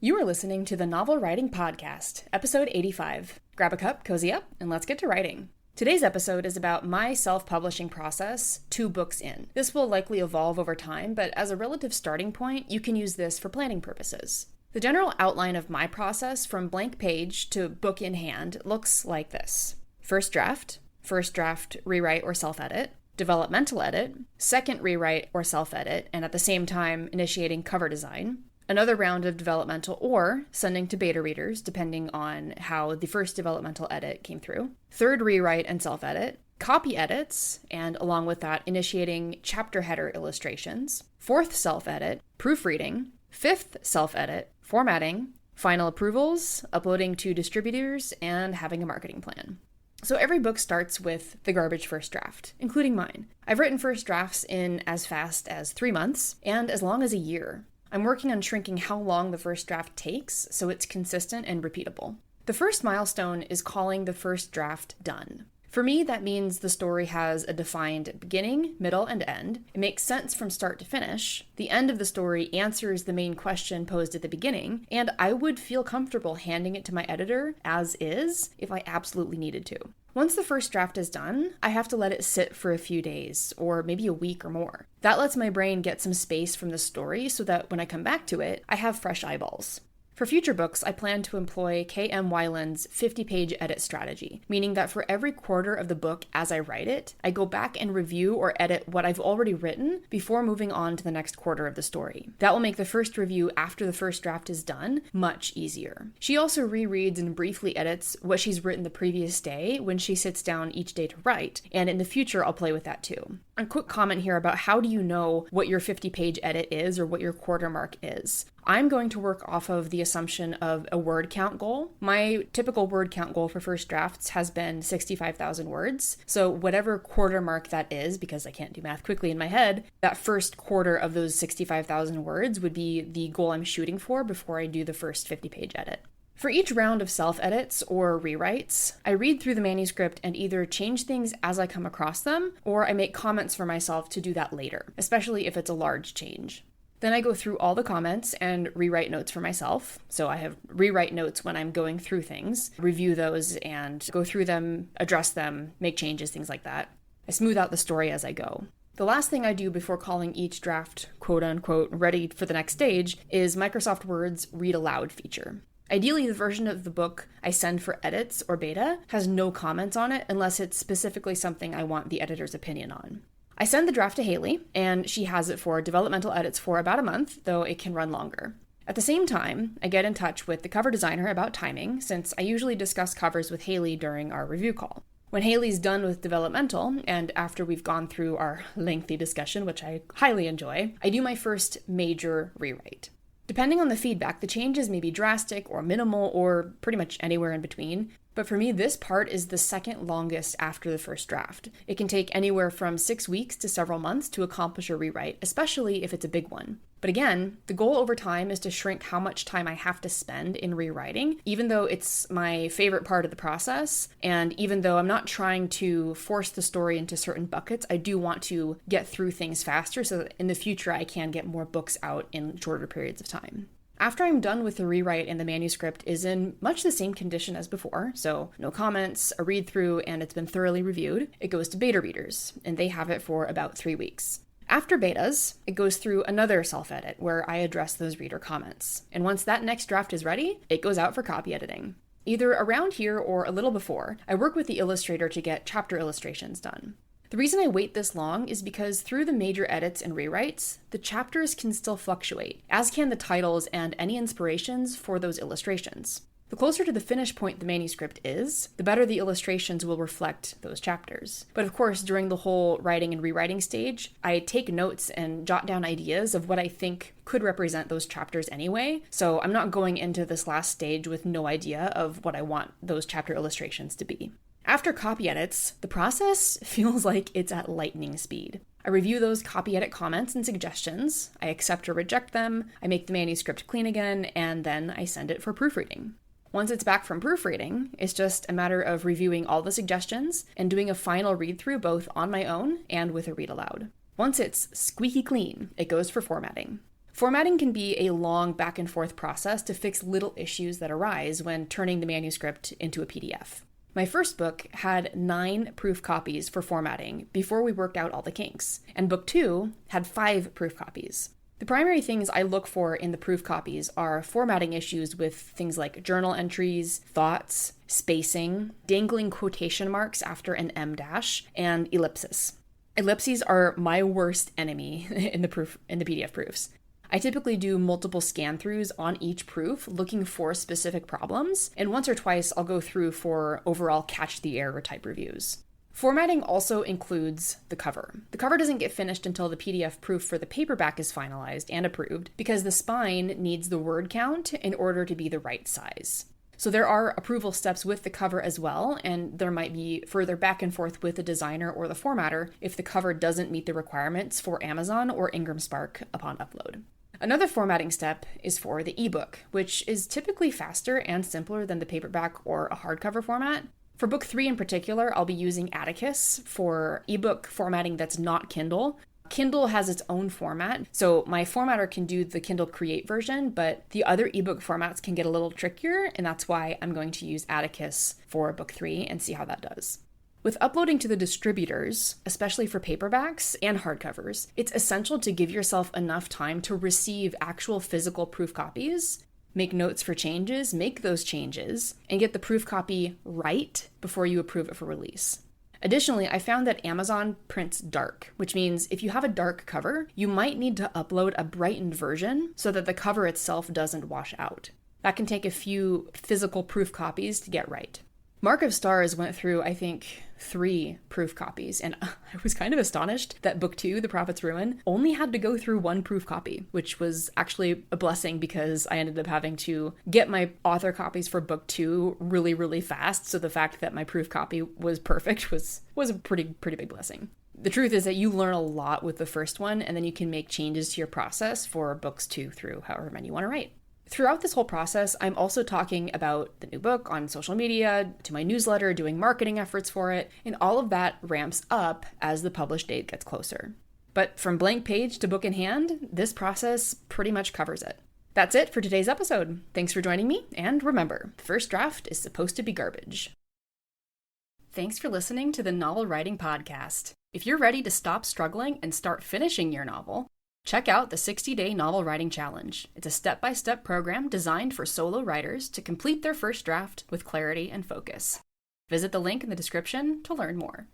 You are listening to the Novel Writing Podcast, episode 85. Grab a cup, cozy up, and let's get to writing. Today's episode is about my self-publishing process 2 books in. This will likely evolve over time, but as a relative starting point, you can use this for planning purposes. The general outline of my process from blank page to book in hand looks like this. First draft, rewrite or self-edit, developmental edit, second rewrite or self-edit, and at the same time initiating cover design, another round of developmental or sending to beta readers, depending on how the first developmental edit came through, third rewrite and self-edit, copy edits, and along with that, initiating chapter header illustrations, fourth self-edit, proofreading, fifth self-edit, formatting, final approvals, uploading to distributors, and having a marketing plan. So every book starts with the garbage first draft, including mine. I've written first drafts in as fast as 3 months and as long as a year. I'm working on shrinking how long the first draft takes so it's consistent and repeatable. The first milestone is calling the first draft done. For me, that means the story has a defined beginning, middle, and end. It makes sense from start to finish. The end of the story answers the main question posed at the beginning, and I would feel comfortable handing it to my editor as is if I absolutely needed to. Once the first draft is done, I have to let it sit for a few days, or maybe a week or more. That lets my brain get some space from the story so that when I come back to it, I have fresh eyeballs. For future books, I plan to employ K.M. Weiland's 50-page edit strategy, meaning that for every quarter of the book as I write it, I go back and review or edit what I've already written before moving on to the next quarter of the story. That will make the first review after the first draft is done much easier. She also rereads and briefly edits what she's written the previous day when she sits down each day to write, and in the future I'll play with that too. A quick comment here about how do you know what your 50-page edit is or what your quarter mark is. I'm going to work off of the assumption of a word count goal. My typical word count goal for first drafts has been 65,000 words. So whatever quarter mark that is, because I can't do math quickly in my head, that first quarter of those 65,000 words would be the goal I'm shooting for before I do the first 50-page edit. For each round of self-edits or rewrites, I read through the manuscript and either change things as I come across them, or I make comments for myself to do that later, especially if it's a large change. Then I go through all the comments and rewrite notes for myself. So I have rewrite notes when I'm going through things, review those and go through them, address them, make changes, things like that. I smooth out the story as I go. The last thing I do before calling each draft quote unquote ready for the next stage is Microsoft Word's read aloud feature. Ideally, the version of the book I send for edits or beta has no comments on it unless it's specifically something I want the editor's opinion on. I send the draft to Haley, and she has it for developmental edits for about a month, though it can run longer. At the same time, I get in touch with the cover designer about timing, since I usually discuss covers with Haley during our review call. When Haley's done with developmental, and after we've gone through our lengthy discussion, which I highly enjoy, I do my first major rewrite. Depending on the feedback, the changes may be drastic or minimal or pretty much anywhere in between. But for me, this part is the second longest after the first draft. It can take anywhere from 6 weeks to several months to accomplish a rewrite, especially if it's a big one. But again, the goal over time is to shrink how much time I have to spend in rewriting, even though it's my favorite part of the process. And even though I'm not trying to force the story into certain buckets, I do want to get through things faster so that in the future I can get more books out in shorter periods of time. After I'm done with the rewrite and the manuscript is in much the same condition as before, so no comments, a read-through, and it's been thoroughly reviewed, it goes to beta readers, and they have it for about 3 weeks. After betas, it goes through another self-edit where I address those reader comments. And once that next draft is ready, it goes out for copy editing. Either around here or a little before, I work with the illustrator to get chapter illustrations done. The reason I wait this long is because through the major edits and rewrites, the chapters can still fluctuate, as can the titles and any inspirations for those illustrations. The closer to the finish point the manuscript is, the better the illustrations will reflect those chapters. But of course, during the whole writing and rewriting stage, I take notes and jot down ideas of what I think could represent those chapters anyway, so I'm not going into this last stage with no idea of what I want those chapter illustrations to be. After copy edits, the process feels like it's at lightning speed. I review those copy edit comments and suggestions, I accept or reject them, I make the manuscript clean again, and then I send it for proofreading. Once it's back from proofreading, it's just a matter of reviewing all the suggestions and doing a final read-through both on my own and with a read aloud. Once it's squeaky clean, it goes for formatting. Formatting can be a long back and forth process to fix little issues that arise when turning the manuscript into a PDF. My first book had 9 proof copies for formatting before we worked out all the kinks, and book 2 had 5 proof copies. The primary things I look for in the proof copies are formatting issues with things like journal entries, thoughts, spacing, dangling quotation marks after an em dash, and ellipsis. Ellipses are my worst enemy in the PDF proofs. I typically do multiple scan-throughs on each proof looking for specific problems, and once or twice I'll go through for overall catch-the-error type reviews. Formatting also includes the cover. The cover doesn't get finished until the PDF proof for the paperback is finalized and approved because the spine needs the word count in order to be the right size. So there are approval steps with the cover as well, and there might be further back and forth with the designer or the formatter if the cover doesn't meet the requirements for Amazon or Ingram Spark upon upload. Another formatting step is for the ebook, which is typically faster and simpler than the paperback or a hardcover format. For book 3 in particular, I'll be using Atticus for ebook formatting that's not Kindle. Kindle has its own format, so my formatter can do the Kindle Create version, but the other ebook formats can get a little trickier, and that's why I'm going to use Atticus for book 3 and see how that does. With uploading to the distributors, especially for paperbacks and hardcovers, it's essential to give yourself enough time to receive actual physical proof copies, make notes for changes, make those changes, and get the proof copy right before you approve it for release. Additionally, I found that Amazon prints dark, which means if you have a dark cover, you might need to upload a brightened version so that the cover itself doesn't wash out. That can take a few physical proof copies to get right. Mark of Stars went through, I think, 3 proof copies, and I was kind of astonished that book 2, The Prophet's Ruin, only had to go through 1 proof copy, which was actually a blessing because I ended up having to get my author copies for book 2 really, really fast, so the fact that my proof copy was perfect was a pretty big blessing. The truth is that you learn a lot with the first one, and then you can make changes to your process for books 2 through however many you want to write. Throughout this whole process, I'm also talking about the new book on social media, to my newsletter, doing marketing efforts for it, and all of that ramps up as the publish date gets closer. But from blank page to book in hand, this process pretty much covers it. That's it for today's episode. Thanks for joining me, and remember, the first draft is supposed to be garbage. Thanks for listening to the Novel Writing Podcast. If you're ready to stop struggling and start finishing your novel, check out the 60-Day Novel Writing Challenge. It's a step-by-step program designed for solo writers to complete their first draft with clarity and focus. Visit the link in the description to learn more.